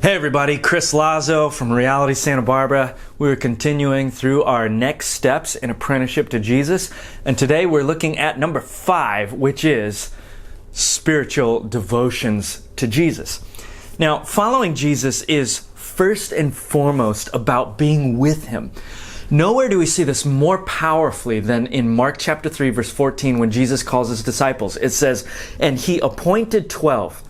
Hey everybody, Chris Lazo from Reality Santa Barbara. We're continuing through our next steps in apprenticeship to Jesus. And today we're looking at number 5, which is spiritual devotions to Jesus. Now, following Jesus is first and foremost about being with Him. Nowhere do we see this more powerfully than in Mark chapter 3, verse 14, when Jesus calls His disciples. It says, "And He appointed 12,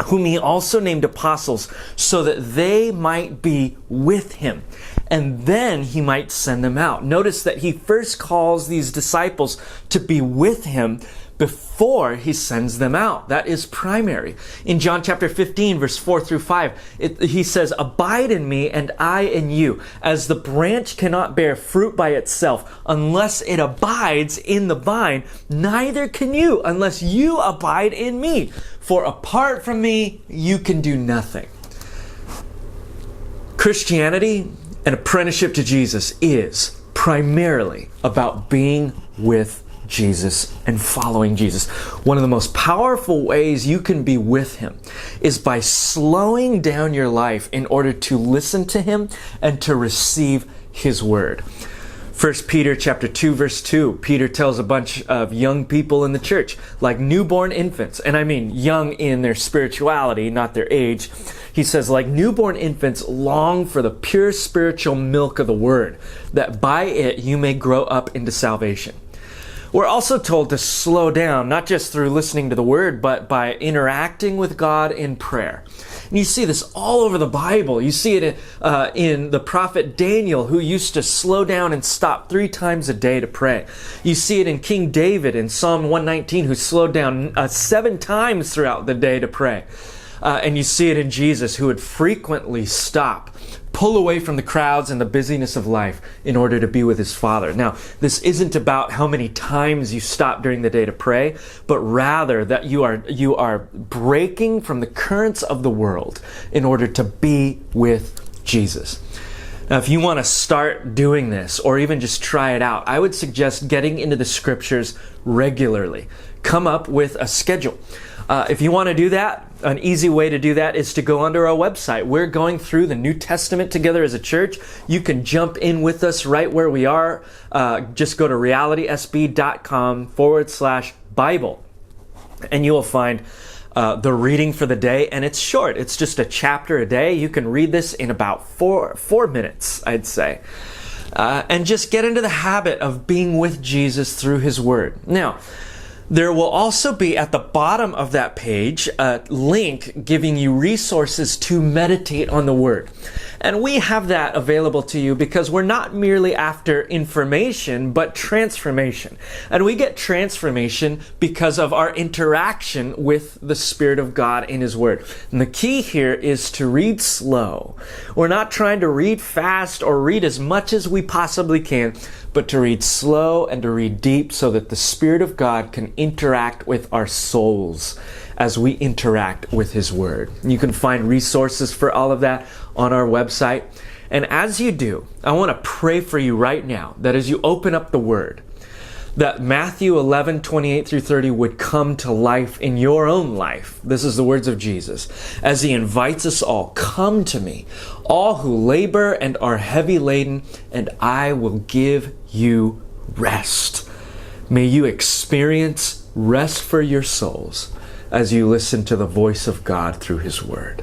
whom He also named apostles, so that they might be with Him, and then He might send them out." Notice that He first calls these disciples to be with Him before He sends them out. That is primary. In John chapter 15, verse 4 through 5, He says, "Abide in me and I in you, as the branch cannot bear fruit by itself unless it abides in the vine, neither can you unless you abide in me. For apart from me, you can do nothing." Christianity and apprenticeship to Jesus is primarily about being with Jesus and following Jesus. One of the most powerful ways you can be with Him is by slowing down your life in order to listen to Him and to receive His Word. 1 Peter chapter 2, verse 2, Peter tells a bunch of young people in the church, like newborn infants, and I mean young in their spirituality, not their age. He says, like newborn infants, long for the pure spiritual milk of the Word, that by it you may grow up into salvation. We're also told to slow down, not just through listening to the Word, but by interacting with God in prayer. And you see this all over the Bible. You see it in the prophet Daniel, who used to slow down and stop 3 times a day to pray. You see it in King David in Psalm 119, who slowed down 7 times throughout the day to pray. And you see it in Jesus, who would frequently stop, pull away from the crowds and the busyness of life in order to be with His Father. Now, this isn't about how many times you stop during the day to pray, but rather that you are breaking from the currents of the world in order to be with Jesus. Now, if you want to start doing this, or even just try it out, I would suggest getting into the Scriptures regularly. Come up with a schedule. If you want to do that, an easy way to do that is to go onto our website. We're going through the New Testament together as a church. You can jump in with us right where we are. Just go to realitysb.com/Bible, and you will find the reading for the day, and it's short. It's just a chapter a day. You can read this in about four minutes, I'd say. And just get into the habit of being with Jesus through His Word. Now, there will also be at the bottom of that page a link giving you resources to meditate on the Word. And we have that available to you because we're not merely after information, but transformation. And we get transformation because of our interaction with the Spirit of God in His Word. And the key here is to read slow. We're not trying to read fast or read as much as we possibly can, but to read slow and to read deep so that the Spirit of God can interact with our souls as we interact with His Word. You can find resources for all of that on our website. And as you do, I want to pray for you right now that as you open up the Word, that Matthew 11:28 through 30 would come to life in your own life. This is the words of Jesus, as He invites us all, "Come to me, all who labor and are heavy laden, and I will give you rest." May you experience rest for your souls as you listen to the voice of God through His Word.